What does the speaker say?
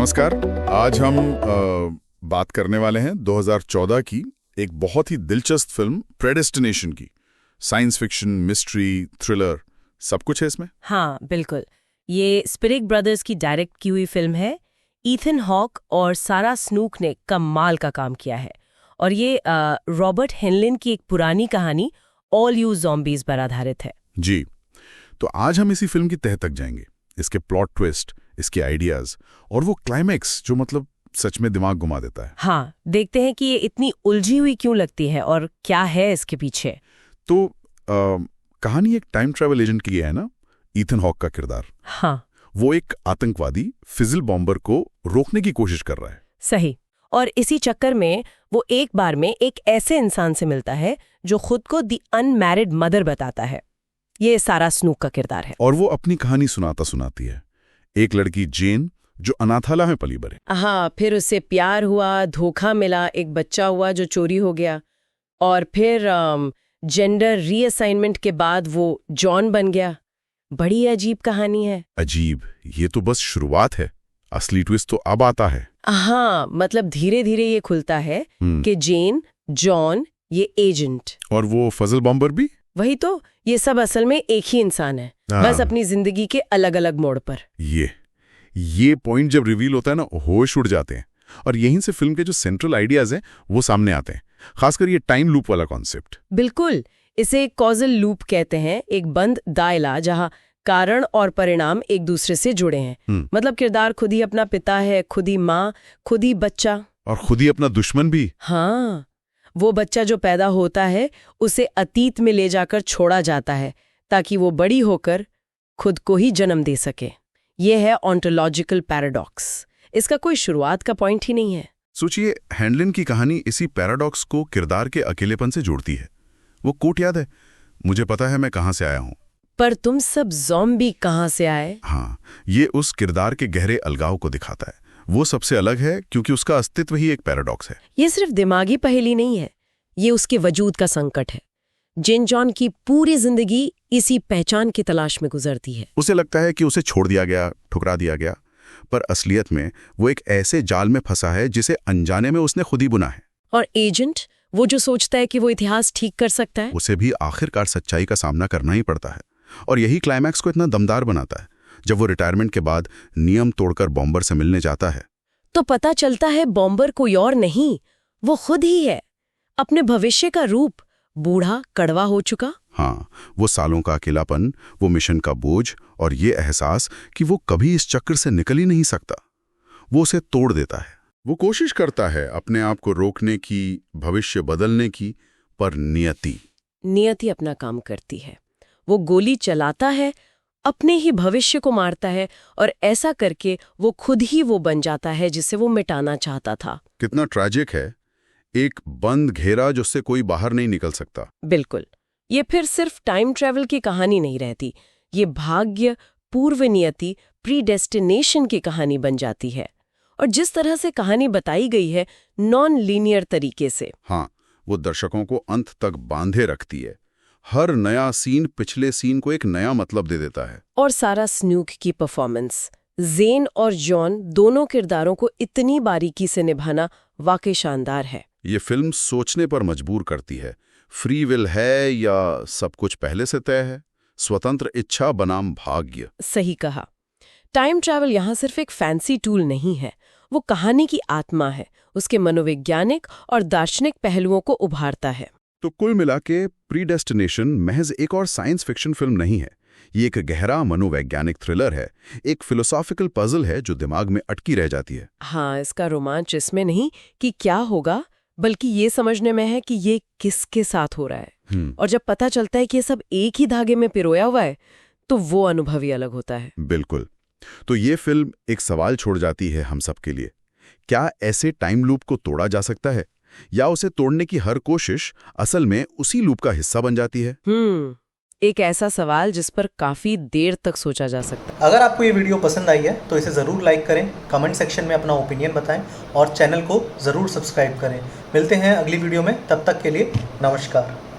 नमस्कार। आज हम बात करने वाले हैं 2014 की एक बहुत ही दिलचस्प फिल्म प्रेडेस्टिनेशन की। साइंस फिक्शन, मिस्ट्री, थ्रिलर, सब कुछ है इसमें। हाँ बिल्कुल, ये स्पिरिक ब्रदर्स की डायरेक्ट की हुई फिल्म है। ईथन हॉक और सारा स्नूक ने कमाल का काम किया है और ये रॉबर्ट हेनलिन की एक पुरानी कहानी ऑल यू ज़ॉम्बीज़ पर आधारित है। जी, तो आज हम इसी फिल्म की तह तक जाएंगे, इसके प्लॉट ट्विस्ट, इसके आइडियाज और वो क्लाइमैक्स जो मतलब सच में दिमाग घुमा देता है। हाँ, देखते हैं कि ये इतनी उलझी हुई क्यों लगती है और क्या है इसके पीछे। तो कहानी एक टाइम ट्रैवल एजेंट की है ना, ईथन हॉक का किरदार। हाँ वो एक आतंकवादी फिजिल बॉम्बर को रोकने की कोशिश कर रहा है। सही, और इसी चक्कर में वो एक बार में एक ऐसे इंसान से मिलता है जो खुद को दी अनमैरिड मदर बताता है। ये सारा स्नूक का किरदार है। और वो अपनी कहानी सुनाता सुनाती है। एक लड़की जेन जो अनाथालय में पली बड़े। हाँ, फिर उससे प्यार हुआ, धोखा मिला, एक बच्चा हुआ जो चोरी हो गया, और फिर जेंडर रीअसाइनमेंट के बाद वो जॉन बन गया। बड़ी अजीब कहानी है। अजीब? ये तो बस शुरुआत है, असली ट्विस्ट तो अब आता है। हाँ, मतलब धीरे धीरे ये खुलता है कि जेन, जॉन, ये एजेंट और वो फजल बॉम्बर भी। वही तो, ये सब असल में एक ही इंसान है, बस अपनी जिंदगी के अलग अलग मोड़ पर। ये पॉइंट जब रिवील होता है ना, होश उड़ जाते हैं। और यहीं से फिल्म के जो सेंट्रल आइडियाज हैं वो सामने आते हैं, खासकर ये टाइम लूप वाला कॉन्सेप्ट। बिल्कुल, इसे कॉजल लूप कहते हैं, एक बंद दायरा जहां कारण और परिणाम एक दूसरे से जुड़े हैं। मतलब किरदार खुद ही अपना पिता है, खुद ही माँ, खुद ही बच्चा, और खुद ही अपना दुश्मन भी। हाँ, वो बच्चा जो पैदा होता है उसे अतीत में ले जाकर छोड़ा जाता है ताकि वो बड़ी होकर खुद को ही जन्म दे सके। ये है ऑन्टोलॉजिकल पैराडॉक्स। इसका कोई शुरुआत का पॉइंट ही नहीं है। सोचिए, हैनलिन की कहानी इसी पैराडॉक्स को किरदार के अकेलेपन से जोड़ती है। वो कोट याद है, मुझे पता है मैं कहाँ से आया हूँ, पर तुम सब ज़ॉम्बी कहाँ से आए। हाँ, ये उस किरदार के गहरे अलगाव को दिखाता है। वो सबसे अलग है क्योंकि उसका अस्तित्व ही एक पैराडॉक्स है। ये सिर्फ दिमागी पहेली नहीं है, ये उसके वजूद का संकट है। जेन जॉन की पूरी जिंदगी इसी पहचान की तलाश में गुजरती है। उसे लगता है कि उसे छोड़ दिया गया, ठुकरा दिया गया, पर असलियत में वो एक ऐसे जाल में फंसा है जिसे अनजाने में उसने खुद ही बुना है। और एजेंट, वो जो सोचता है कि वो इतिहास ठीक कर सकता है, उसे भी आखिरकार सच्चाई का सामना करना ही पड़ता है। और यही क्लाइमैक्स को इतना दमदार बनाता है। जब वो रिटायरमेंट के बाद नियम तोड़कर बॉम्बर से मिलने जाता है तो पता चलता है बॉम्बर कोई और नहीं, वो खुद ही है, अपने भविष्य का रूप, बूढ़ा, कड़वा हो चुका। हाँ, वो सालों का अकेलापन, वो मिशन का बोझ और ये एहसास कि वो कभी इस चक्र से निकल ही नहीं सकता, वो उसे तोड़ देता है। वो कोशिश करता है अपने आप को रोकने की, भविष्य बदलने की, पर नियति अपना काम करती है। वो गोली चलाता है, अपने ही भविष्य को मारता है, और ऐसा करके वो खुद ही वो बन जाता है जिसे वो मिटाना चाहता था। कितना ट्रैजिक है, एक बंद घेरा जिससे कोई बाहर नहीं निकल सकता। बिल्कुल, ये फिर सिर्फ टाइम ट्रैवल की कहानी नहीं रहती, ये भाग्य, पूर्व नियति, प्रीडेस्टिनेशन की कहानी बन जाती है। और जिस तरह से कहानी बताई गई है, नॉन लीनियर तरीके से, हाँ, वो दर्शकों को अंत तक बांधे रखती है। हर नया सीन पिछले सीन को एक नया मतलब दे देता है। और सारा स्नूक की परफॉर्मेंस, जेन और जॉन दोनों किरदारों को इतनी बारीकी से निभाना वाकई शानदार है। ये फिल्म सोचने पर मजबूर करती है, फ्री विल है या सब कुछ पहले से तय है, स्वतंत्र इच्छा बनाम भाग्य। सही कहा। टाइम ट्रैवल यहाँ सिर्फ एक फैंसी टूल नहीं है, वो कहानी की आत्मा है, उसके मनोवैज्ञानिक और दार्शनिक पहलुओं को उभारता है। तो कुल मिला के प्रीडेस्टिनेशन महज एक और साइंस फिक्शन फिल्म नहीं है, ये एक गहरा मनोवैज्ञानिक थ्रिलर है, एक फिलोसॉफिकल पजल है जो दिमाग में अटकी रह जाती है। हाँ, इसका रोमांच इसमें नहीं कि क्या होगा, बल्कि ये समझने में है कि ये किसके साथ हो रहा है। और जब पता चलता है कि ये सब एक ही धागे में पिरोया हुआ है, तो वो अनुभव ही अलग होता है। बिल्कुल। तो ये फिल्म एक सवाल छोड़ जाती है हम सब के लिए, क्या ऐसे टाइम लूप को तोड़ा जा सकता है, या उसे तोड़ने की हर कोशिश असल में उसी लूप का हिस्सा बन जाती है? एक ऐसा सवाल जिस पर काफी देर तक सोचा जा सकता है। अगर आपको ये वीडियो पसंद आई है तो इसे ज़रूर लाइक करें, कमेंट सेक्शन में अपना ओपिनियन बताएं और चैनल को ज़रूर सब्सक्राइब करें। मिलते हैं अगली वीडियो में, तब तक के लिए नमस्कार।